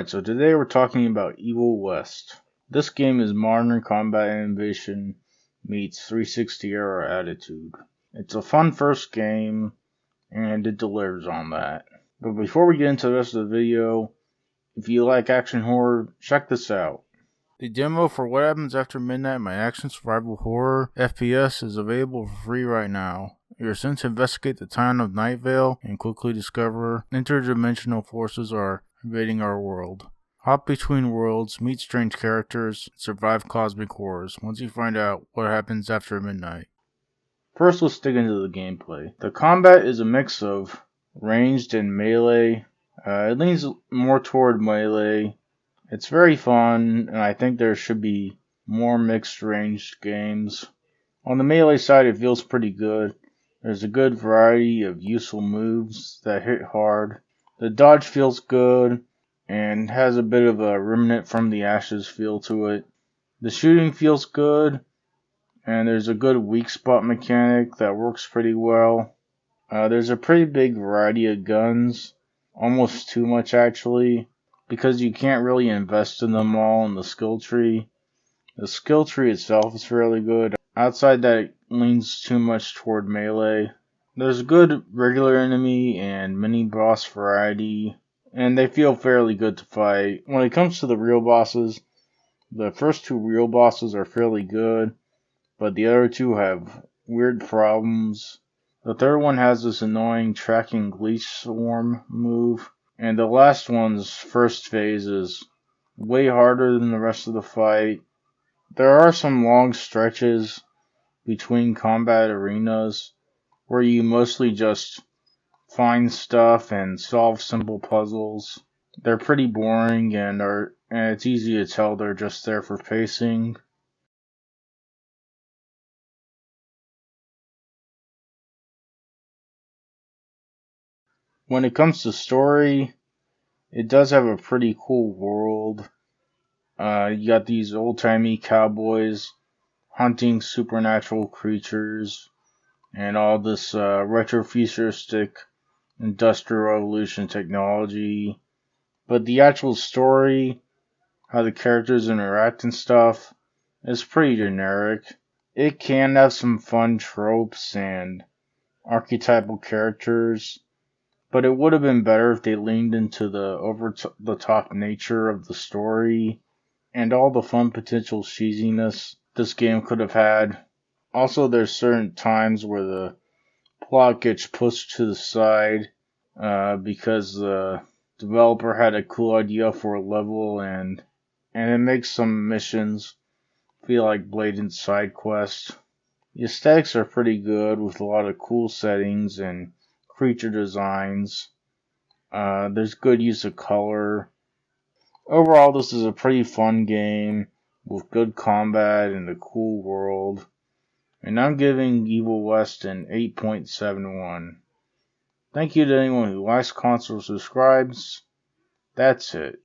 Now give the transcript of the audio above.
Alright, so today we're talking about Evil West. This game is modern combat innovation meets 360 era attitude. It's a fun first game, and it delivers on that. But before we get into the rest of the video, if you like action horror, check this out. The demo for What Happens After Midnight, my action survival horror FPS, is available for free right now. You're sent to investigate the town of Night Vale and quickly discover interdimensional forces are invading our world. Hop between worlds, meet strange characters, and survive cosmic horrors once you find out what happens after midnight. First, let's dig into the gameplay. The combat is a mix of ranged and melee. It leans more toward melee. It's very fun, and I think there should be more mixed ranged games. On the melee side, it feels pretty good. There's a good variety of useful moves that hit hard. The dodge feels good and has a bit of a remnant from the Ashes feel to it. The shooting feels good, and there's a good weak spot mechanic that works pretty well. There's a pretty big variety of guns, almost too much actually, because you can't really invest in them all in the skill tree. The skill tree itself is fairly good. Outside that, it leans too much toward melee. There's good regular enemy and mini boss variety, and they feel fairly good to fight. When it comes to the real bosses, the first two real bosses are fairly good, but the other two have weird problems. The third one has this annoying tracking leash swarm move, and the last one's first phase is way harder than the rest of the fight. There are some long stretches between combat arenas where you mostly just find stuff and solve simple puzzles. They're pretty boring and it's easy to tell they're just there for pacing. When it comes to story, it does have a pretty cool world. You got these old-timey cowboys hunting supernatural creatures and all this retrofuturistic industrial revolution technology. But the actual story, how the characters interact and stuff, is pretty generic. It can have some fun tropes and archetypal characters, but it would have been better if they leaned into the over-the-top nature of the story and all the fun potential cheesiness this game could have had. Also, there's certain times where the plot gets pushed to the side because the developer had a cool idea for a level and it makes some missions feel like blatant side quests. The aesthetics are pretty good with a lot of cool settings and creature designs. There's good use of color. Overall, this is a pretty fun game with good combat and a cool world. And I'm giving Evil West an 8.71. Thank you to anyone who likes, comments, or subscribes. That's it.